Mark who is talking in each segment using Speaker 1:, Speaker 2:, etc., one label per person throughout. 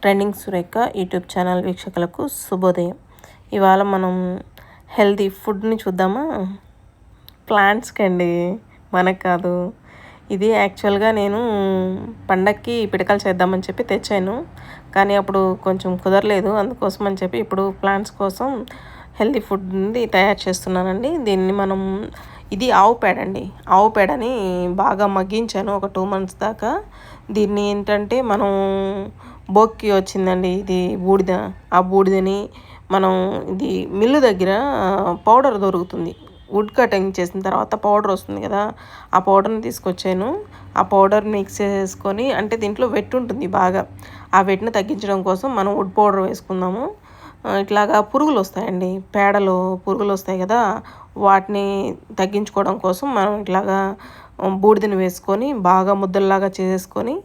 Speaker 1: Trending Surekha YouTube channel వీక్షకులకు శుభోదయం. ఇవాళ మనం హెల్తీ ఫుడ్ని చూద్దామా? ప్లాంట్స్కి అండి, మనకు కాదు. ఇది యాక్చువల్గా నేను పండక్కి పిడకలు చేద్దామని చెప్పి తెచ్చాను, కానీ అప్పుడు కొంచెం కుదరలేదు. అందుకోసం అని చెప్పి ఇప్పుడు ప్లాంట్స్ కోసం హెల్తీ ఫుడ్ని తయారు చేస్తున్నానండి. దీన్ని మనం ఇది ఆవు పేడ అండి. ఆవు పేడని బాగా మగ్గించాను ఒక 2 months దాకా. దీన్ని ఏంటంటే మనం బోక్కి వచ్చిందండి, ఇది బూడిద. ఆ బూడిదని మనం ఇది మిల్లు దగ్గర పౌడర్ దొరుకుతుంది. వుడ్ కటింగ్ చేసిన తర్వాత పౌడర్ వస్తుంది కదా, ఆ పౌడర్ని తీసుకొచ్చాను. ఆ పౌడర్ మిక్స్ చేసుకొని, అంటే దీంట్లో వెట్ ఉంటుంది బాగా, ఆ వెట్ని తగ్గించడం కోసం మనం వుడ్ పౌడర్ వేసుకుందాము. ఇట్లాగా పురుగులు వస్తాయండి, పేడలో పురుగులు వస్తాయి కదా, వాటిని తగ్గించుకోవడం కోసం మనం ఇట్లాగా బూడిదని వేసుకొని బాగా ముద్దల్లాగా చేసుకొని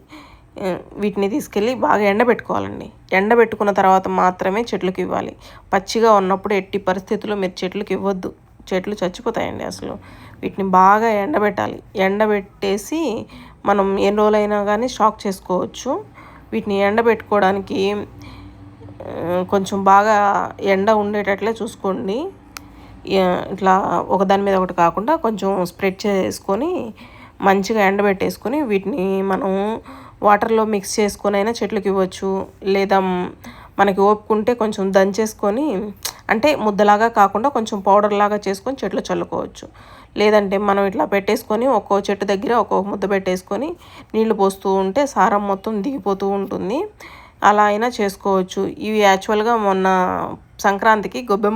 Speaker 1: వీటిని తీసుకెళ్ళి బాగా ఎండబెట్టుకోవాలండి. ఎండబెట్టుకున్న తర్వాత మాత్రమే చెట్లకు ఇవ్వాలి. పచ్చిగా ఉన్నప్పుడు ఎట్టి పరిస్థితుల్లో మీరు చెట్లకు ఇవ్వద్దు, చెట్లు చచ్చిపోతాయండి అసలు. వీటిని బాగా ఎండబెట్టాలి. ఎండబెట్టేసి మనం ఎన్ని రోజులైనా కానీ స్టాక్ చేసుకోవచ్చు. వీటిని ఎండబెట్టుకోవడానికి కొంచెం బాగా ఎండ ఉండేటట్లే చూసుకోండి. ఇట్లా ఒకదాని మీద ఒకటి కాకుండా కొంచెం స్ప్రెడ్ చేసుకొని మంచిగా ఎండబెట్టేసుకొని వీటిని మనం వాటర్లో మిక్స్ చేసుకొని అయినా చెట్లకు ఇవ్వచ్చు. లేదా మనకి ఓపుకుంటే కొంచెం దంచేసుకొని, అంటే ముద్దలాగా కాకుండా కొంచెం పౌడర్ లాగా చేసుకొని చెట్లు చల్లుకోవచ్చు. లేదంటే మనం ఇట్లా పెట్టేసుకొని ఒక్కో చెట్టు దగ్గర ఒక్కొక్క ముద్ద పెట్టేసుకొని నీళ్లు పోస్తూ ఉంటే సారం మొత్తం దిగిపోతూ ఉంటుంది. అలా అయినా చేసుకోవచ్చు. ఇవి యాక్చువల్గా మొన్న సంక్రాంతికి గొబ్బెమ్మ